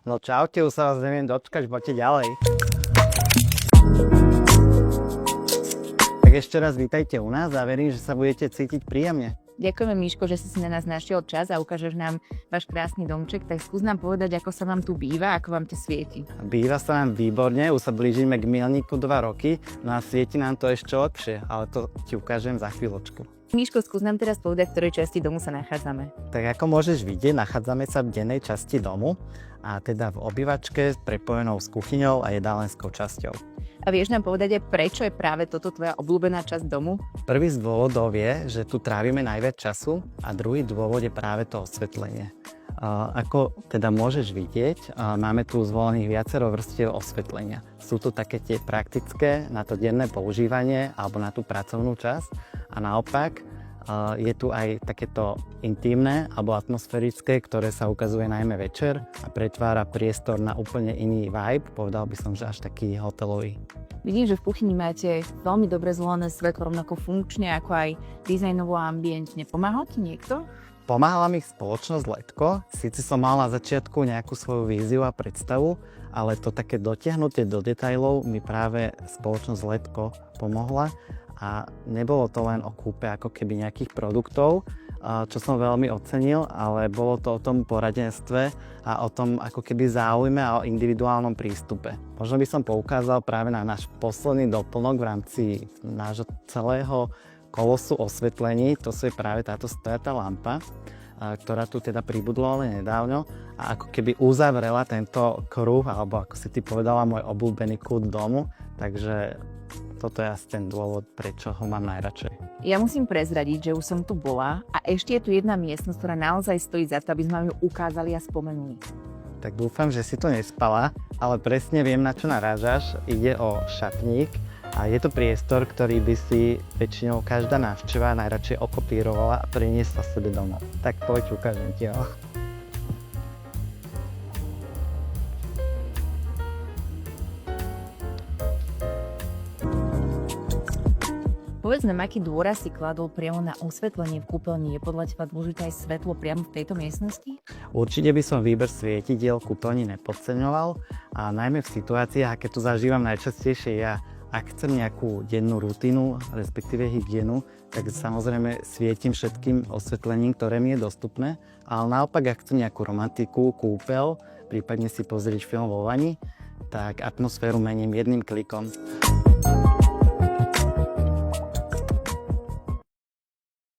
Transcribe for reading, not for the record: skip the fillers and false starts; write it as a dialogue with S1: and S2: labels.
S1: No čaute, už sa vás neviem dočkať, poďte ďalej. Tak ešte raz vítajte u nás a verím, že sa budete cítiť príjemne.
S2: Ďakujeme, Miško, že si na nás našiel čas a ukážeš nám váš krásny domček. Tak skús nám povedať, ako sa vám tu býva, ako vám to svieti.
S1: Býva sa nám výborne, už sa blížime k milníku 2 roky, no a svieti nám to ešte lepšie, ale to ti ukážem za chvíľočku.
S2: Miško, skús nám teraz povedať, v ktorej časti domu sa nachádzame.
S1: Tak ako môžeš vidieť, nachádzame sa v dennej časti domu a teda v obývačke prepojenou s kuchyňou a jedálenskou časťou.
S2: A vieš nám povedať aj, prečo je práve toto tvoja obľúbená časť domu?
S1: Prvý z dôvodov je, že tu trávime najviac času a druhý dôvod je práve to osvetlenie. Ako teda môžeš vidieť, máme tu zvolených viacero vrstiev osvetlenia. Sú to také tie praktické na to denné používanie alebo na tú pracovnú časť a naopak je tu aj takéto intimné alebo atmosférické, ktoré sa ukazuje najmä večer a pretvára priestor na úplne iný vibe, povedal by som, že až taký hotelový.
S2: Vidím, že v kuchyni máte veľmi dobre zvolené svetlo, rovnako funkčne, ako aj dizajnovo a ambientne. Pomáhal ti niekto?
S1: Pomáhala mi spoločnosť Letko, síce som mal na začiatku nejakú svoju víziu a predstavu, ale to také dotiahnutie do detailov mi práve spoločnosť Letko pomohla a nebolo to len o kúpe ako keby nejakých produktov, čo som veľmi ocenil, ale bolo to o tom poradenstve a o tom ako keby záujme a o individuálnom prístupe. Možno by som poukázal práve na náš posledný doplnok v rámci nášho celého kolosu osvetlení, to je práve táto stojatá lampa, ktorá tu teda pribudla len nedávno a ako keby uzavrela tento kruh, alebo ako si ty povedala, môj obľúbený kút domu, takže toto je asi ten dôvod, prečo ho mám najradšej.
S2: Ja musím prezradiť, že už som tu bola a ešte je tu jedna miestnosť, ktorá naozaj stojí za to, aby sme vám ju ukázali a spomenuli.
S1: Tak dúfam, že si to nespala, ale presne viem, na čo narážaš. Ide o šatník a je to priestor, ktorý by si väčšinou každá návšteva najradšej okopírovala a priniesla sebe domov. Tak poď, ukážem ti ho.
S2: Povedz nám, aký dôraz si kladol priamo na osvetlenie v kúpeľni. Je podľa teba dôležité aj svetlo priamo v tejto miestnosti?
S1: Určite by som výber svietidiel kúpeľni nepodceňoval a najmä v situáciách, aké tu zažívam najčastejšie ja. Ak chcem nejakú dennú rutinu, respektíve hygienu, tak samozrejme svietim všetkým osvetlením, ktoré mi je dostupné, ale naopak, ak chcem nejakú romantiku, kúpeľ, prípadne si pozrieť film vo vani, tak atmosféru mením jedným klikom.